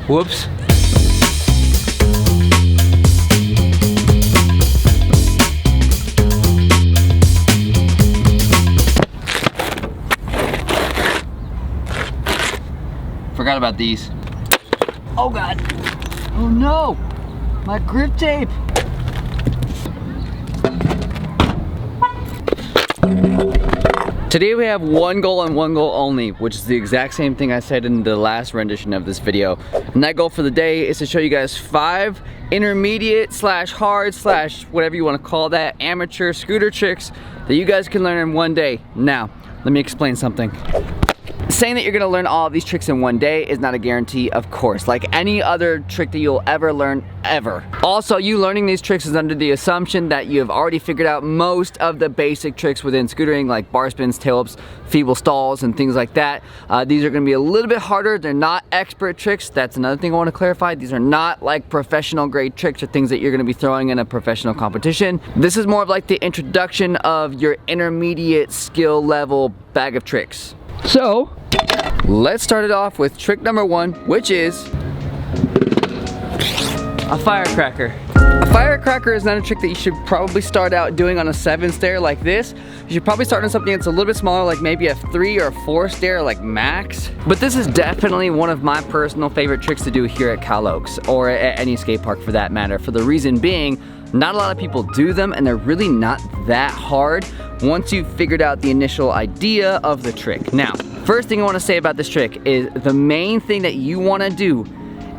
Whoops. Forgot about these. Oh God. Oh no. My grip tape. Today we have one goal and one goal only, which is the exact same thing I said in the last rendition of this video. And that goal for the day is to show you guys 5 intermediate slash hard slash whatever you want to call that amateur scooter tricks that you guys can learn in one day. Now, let me explain something. Saying that you're gonna learn all of these tricks in one day is not a guarantee, of course, like any other trick that you'll ever learn, ever. Also, you learning these tricks is under the assumption that you have already figured out most of the basic tricks within scootering, like bar spins, tail ups, feeble stalls, and things like that. These are gonna be a little bit harder. They're not expert tricks. That's another thing I wanna clarify. These are not like professional grade tricks or things that you're gonna be throwing in a professional competition. This is more of like the introduction of your intermediate skill level bag of tricks. So, let's start it off with trick number 1, which is a firecracker. A firecracker is not a trick that you should probably start out doing on a 7 stair like this. You should probably start on something that's a little bit smaller, like maybe a 3 or 4 stair, like max. But this is definitely one of my personal favorite tricks to do here at Cal Oaks, or at any skate park for that matter, for the reason being, not a lot of people do them and they're really not that hard once you've figured out the initial idea of the trick. Now, first thing I want to say about this trick is the main thing that you want to do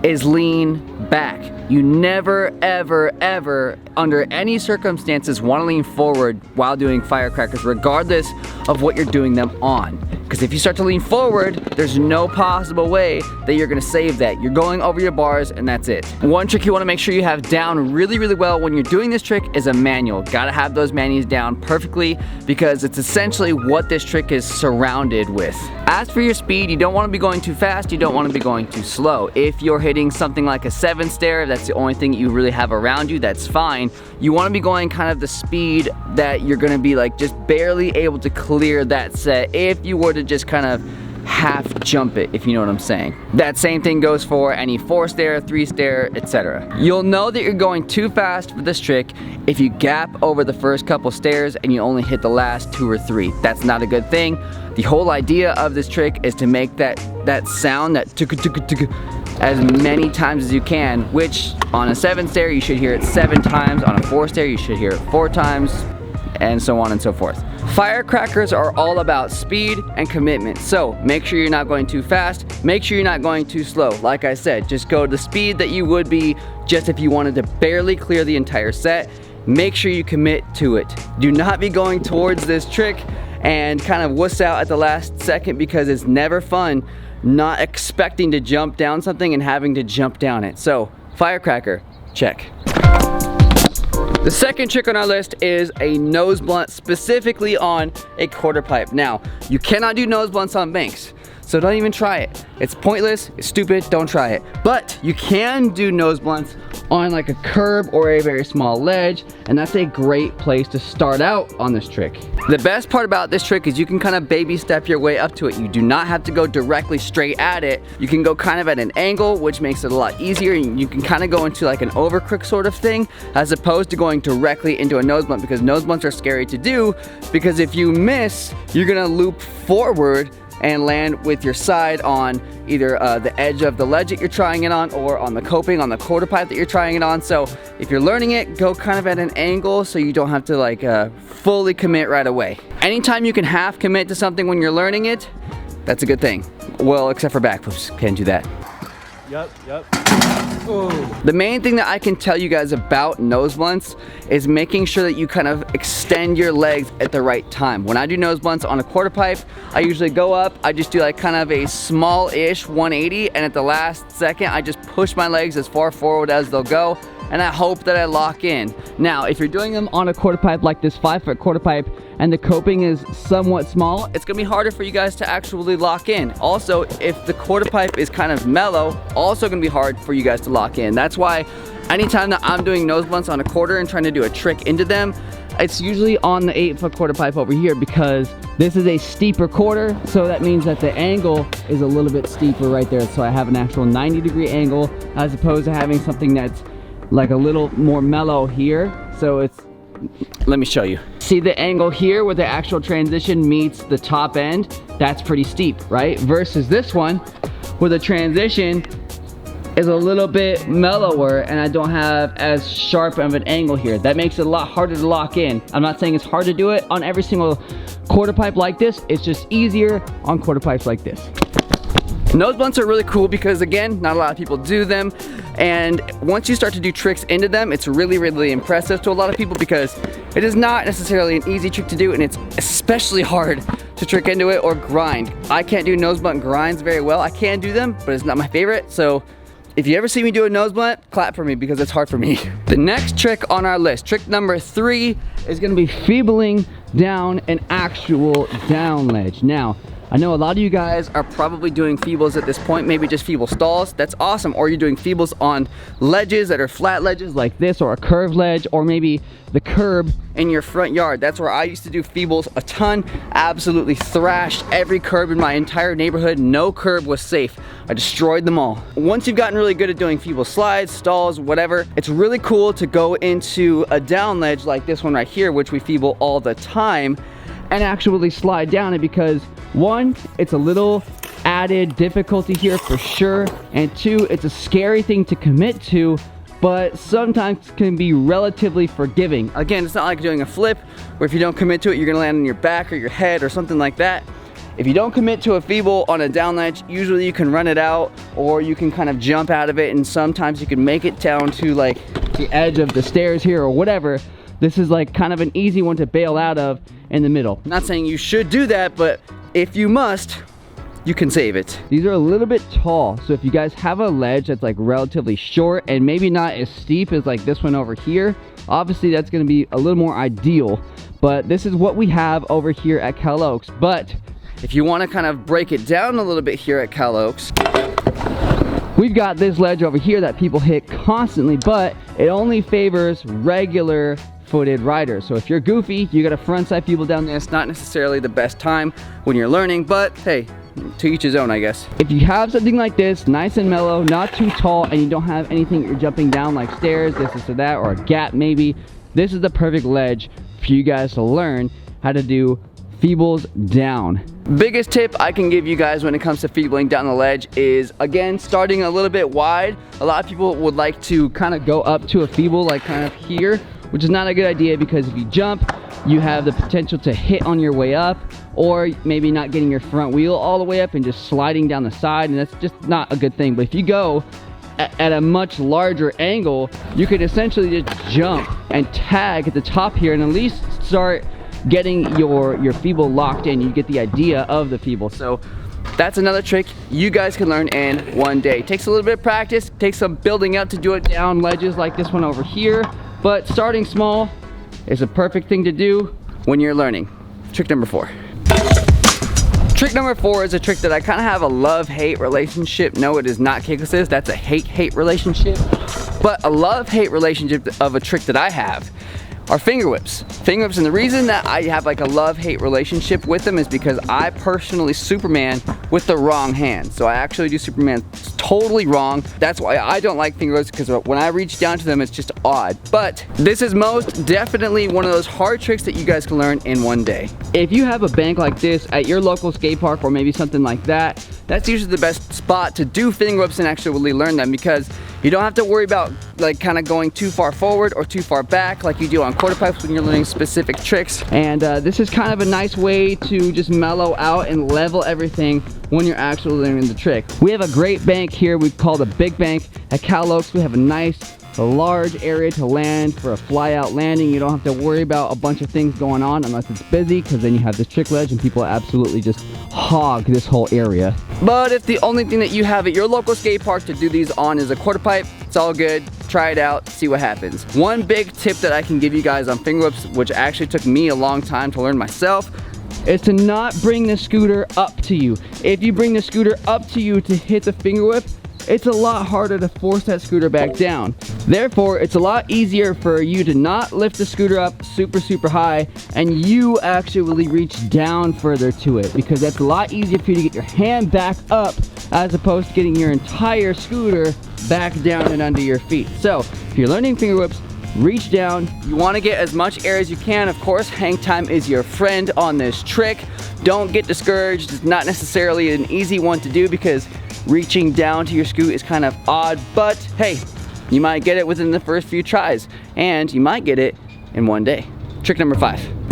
is lean back. You never, ever, ever, under any circumstances, want to lean forward while doing firecrackers, regardless of what you're doing them on. Because if you start to lean forward, there's no possible way that you're gonna save that. You're going over your bars and that's it. One trick you wanna make sure you have down really, really well when you're doing this trick is a manual. Gotta have those manuals down perfectly because it's essentially what this trick is surrounded with. As for your speed, you don't wanna be going too fast, you don't wanna be going too slow. If you're hitting something like a 7 stair, that's the only thing you really have around you, that's fine. You wanna be going kind of the speed that you're gonna be like just barely able to clear that set if you were to just kind of half jump it, if you know what I'm saying. That same thing goes for any 4 stair, 3 stair, etc. You'll know that you're going too fast for this trick if you gap over the first couple stairs and you only hit the last 2 or 3. That's not a good thing. The whole idea of this trick is to make that sound, that tuk-tuk-tuk-tuk, as many times as you can, which on a 7 stair you should hear it 7 times, on a 4 stair you should hear it 4 times, and so on and so forth. Firecrackers are all about speed and commitment, so make sure you're not going too fast, make sure you're not going too slow. Like I said, just go to the speed that you would be just if you wanted to barely clear the entire set. Make sure you commit to it. Do not be going towards this trick and kind of wuss out at the last second, because it's never fun not expecting to jump down something and having to jump down it. So, firecracker, check. The second trick on our list is a nose blunt, specifically on a quarter pipe. Now, you cannot do nose blunts on banks, so don't even try it. It's pointless, it's stupid, don't try it. But you can do nose blunts on like a curb or a very small ledge, and that's a great place to start out on this trick. The best part about this trick is you can kind of baby step your way up to it. You do not have to go directly straight at it. You can go kind of at an angle, which makes it a lot easier. You can kind of go into like an overcrook sort of thing, as opposed to going directly into a nose blunt, because nose blunts are scary to do, because if you miss, you're gonna loop forward and land with your side on either the edge of the ledge that you're trying it on, or on the coping on the quarter pipe that you're trying it on. So if you're learning it, go kind of at an angle so you don't have to like fully commit right away. Anytime you can half commit to something when you're learning it, that's a good thing. Well, except for backflips, can't do that. Yep. Ooh. The main thing that I can tell you guys about nose blunts is making sure that you kind of extend your legs at the right time. When I do nose blunts on a quarter pipe, I usually go up, I just do like kind of a small-ish 180, and at the last second, I just push my legs as far forward as they'll go, and I hope that I lock in. Now, if you're doing them on a quarter pipe like this 5-foot quarter pipe, and the coping is somewhat small, it's gonna be harder for you guys to actually lock in. Also, if the quarter pipe is kind of mellow, also gonna be hard for you guys to lock in. That's why anytime that I'm doing nose blunts on a quarter and trying to do a trick into them, it's usually on the 8-foot quarter pipe over here because this is a steeper quarter, so that means that the angle is a little bit steeper right there. So I have an actual 90-degree angle as opposed to having something that's like a little more mellow here. So it's, let me show you. See the angle here where the actual transition meets the top end? That's pretty steep, right? Versus this one where the transition is a little bit mellower and I don't have as sharp of an angle here. That makes it a lot harder to lock in. I'm not saying it's hard to do it on every single quarter pipe like this. It's just easier on quarter pipes like this. Nose blunts are really cool because, again, not a lot of people do them. And once you start to do tricks into them, it's really, really impressive to a lot of people because it is not necessarily an easy trick to do, and it's especially hard to trick into it or grind. I can't do nose blunt grinds very well. I can do them, but it's not my favorite. So if you ever see me do a nose blunt, clap for me because it's hard for me. The next trick on our list, trick number 3, is gonna be feebling down an actual down ledge. Now, I know a lot of you guys are probably doing feebles at this point, maybe just feeble stalls. That's awesome. Or you're doing feebles on ledges that are flat ledges like this, or a curved ledge, or maybe the curb in your front yard. That's where I used to do feebles a ton. Absolutely thrashed every curb in my entire neighborhood. No curb was safe. I destroyed them all. Once you've gotten really good at doing feeble slides, stalls, whatever, it's really cool to go into a down ledge like this one right here, which we feeble all the time, and actually slide down it because, one, it's a little added difficulty here for sure, and 2, it's a scary thing to commit to, but sometimes can be relatively forgiving. Again, it's not like doing a flip where if you don't commit to it, you're gonna land on your back or your head or something like that. If you don't commit to a feeble on a down ledge, usually you can run it out or you can kind of jump out of it, and sometimes you can make it down to like the edge of the stairs here or whatever. This is like kind of an easy one to bail out of in the middle. I'm not saying you should do that, but if you must, you can save it. These are a little bit tall, so if you guys have a ledge that's like relatively short and maybe not as steep as like this one over here, obviously that's gonna be a little more ideal, but this is what we have over here at Cal Oaks. But if you wanna kind of break it down a little bit here at Cal Oaks, we've got this ledge over here that people hit constantly, but it only favors regular footed riders. So if you're goofy, you got a frontside feeble down there. It's not necessarily the best time when you're learning, but hey, to each his own, I guess. If you have something like this, nice and mellow, not too tall, and you don't have anything you're jumping down like stairs, this or that, or a gap maybe, this is the perfect ledge for you guys to learn how to do feebles down. Biggest tip I can give you guys when it comes to feebling down the ledge is, again, starting a little bit wide. A lot of people would like to kind of go up to a feeble like kind of here, which is not a good idea because if you jump, you have the potential to hit on your way up, or maybe not getting your front wheel all the way up and just sliding down the side, and that's just not a good thing. But if you go at a much larger angle, you could essentially just jump and tag at the top here and at least start getting your feeble locked in. You get the idea of the feeble. So that's another trick you guys can learn in one day. It takes a little bit of practice, takes some building up to do it down ledges like this one over here, but starting small is a perfect thing to do when you're learning. Trick number 4. Trick number 4 is a trick that I kind of have a love-hate relationship. No, it is not Kickless's. That's a hate-hate relationship. But a love-hate relationship of a trick that I have are finger whips. Finger whips, and the reason that I have like a love-hate relationship with them is because I personally Superman with the wrong hand. So I actually do Superman totally wrong. That's why I don't like finger whips, because when I reach down to them, it's just odd. But this is most definitely one of those hard tricks that you guys can learn in one day. If you have a bank like this at your local skate park or maybe something like that, that's usually the best spot to do finger whips and actually really learn them, because you don't have to worry about like kind of going too far forward or too far back like you do on quarter pipes when you're learning specific tricks. And this is kind of a nice way to just mellow out and level everything when you're actually learning the trick. We have a great bank here we call the Big Bank at Cal Oaks. We have a large area to land for a fly out landing. You don't have to worry about a bunch of things going on unless it's busy, because then you have this trick ledge and people absolutely just hog this whole area. But if the only thing that you have at your local skate park to do these on is a quarter pipe, it's all good. Try it out, see what happens. One big tip that I can give you guys on finger whips, which actually took me a long time to learn myself, is to not bring the scooter up to you. If you bring the scooter up to you to hit the finger whip, it's a lot harder to force that scooter back down. Therefore, it's a lot easier for you to not lift the scooter up super high and you actually reach down further to it, because that's a lot easier for you to get your hand back up as opposed to getting your entire scooter back down and under your feet. So if you're learning finger whips, reach down. You want to get as much air as you can. Of course, hang time is your friend on this trick. Don't get discouraged. It's not necessarily an easy one to do because reaching down to your scoot is kind of odd, but hey, you might get it within the first few tries, and you might get it in one day. Trick number 5.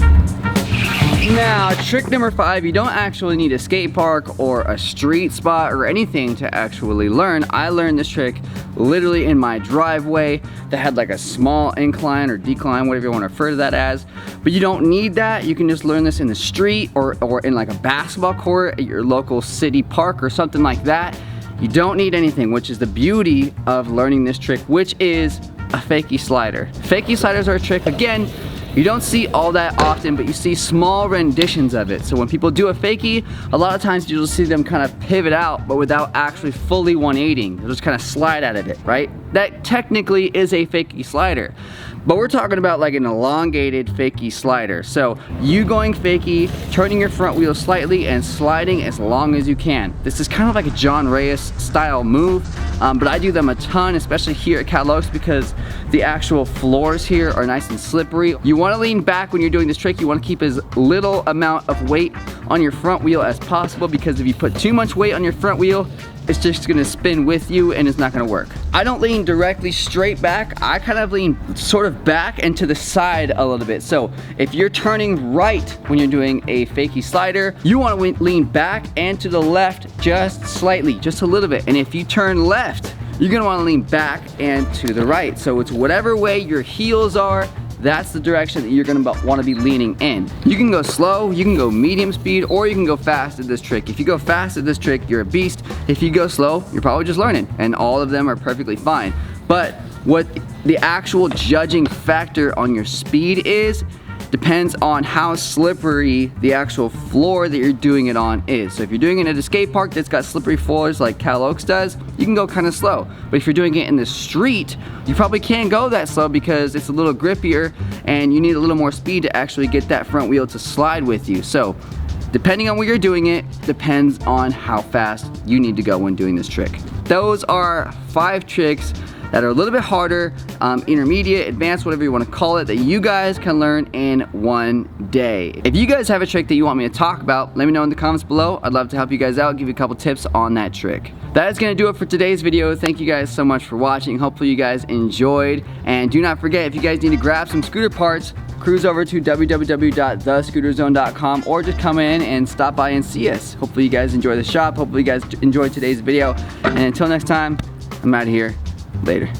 Now, trick number 5, you don't actually need a skate park or a street spot or anything to actually learn. I learned this trick literally in my driveway that had like a small incline or decline, whatever you want to refer to that as. But you don't need that. You can just learn this in the street or in like a basketball court at your local city park or something like that. You don't need anything, which is the beauty of learning this trick, which is a Fakie Slider. Fakie Sliders are a trick, again, you don't see all that often, but you see small renditions of it. So when people do a fakie, a lot of times you'll see them kind of pivot out, but without actually fully 180ing. They'll just kind of slide out of it, right? That technically is a Fakie Slider. But we're talking about like an elongated Fakie Slider. So you going fakie, turning your front wheel slightly and sliding as long as you can. This is kind of like a John Reyes style move, but I do them a ton, especially here at Cal Oaks, because the actual floors here are nice and slippery. You want to lean back when you're doing this trick. You want to keep as little amount of weight on your front wheel as possible, because if you put too much weight on your front wheel, it's just gonna spin with you and it's not gonna work. I don't lean directly straight back. I kind of lean sort of back and to the side a little bit. So if you're turning right when you're doing a Fakie Slider, you wanna lean back and to the left just slightly, just a little bit. And if you turn left, you're gonna wanna lean back and to the right. So it's whatever way your heels are, that's the direction that you're gonna wanna be leaning in. You can go slow, you can go medium speed, or you can go fast at this trick. If you go fast at this trick, you're a beast. If you go slow, you're probably just learning, and all of them are perfectly fine. But what the actual judging factor on your speed is, depends on how slippery the actual floor that you're doing it on is. So if you're doing it at a skate park that's got slippery floors like Cal Oaks does, you can go kind of slow. But if you're doing it in the street, you probably can't go that slow because it's a little grippier and you need a little more speed to actually get that front wheel to slide with you. So depending on where you're doing it, depends on how fast you need to go when doing this trick. Those are 5 tricks that are a little bit harder, intermediate, advanced, whatever you want to call it, that you guys can learn in one day. If you guys have a trick that you want me to talk about, let me know in the comments below. I'd love to help you guys out, give you a couple tips on that trick. That is going to do it for today's video. Thank you guys so much for watching. Hopefully you guys enjoyed. And do not forget, if you guys need to grab some scooter parts, cruise over to www.thescooterzone.com or just come in and stop by and see us. Hopefully you guys enjoy the shop. Hopefully you guys enjoyed today's video. And until next time, I'm out of here. Later.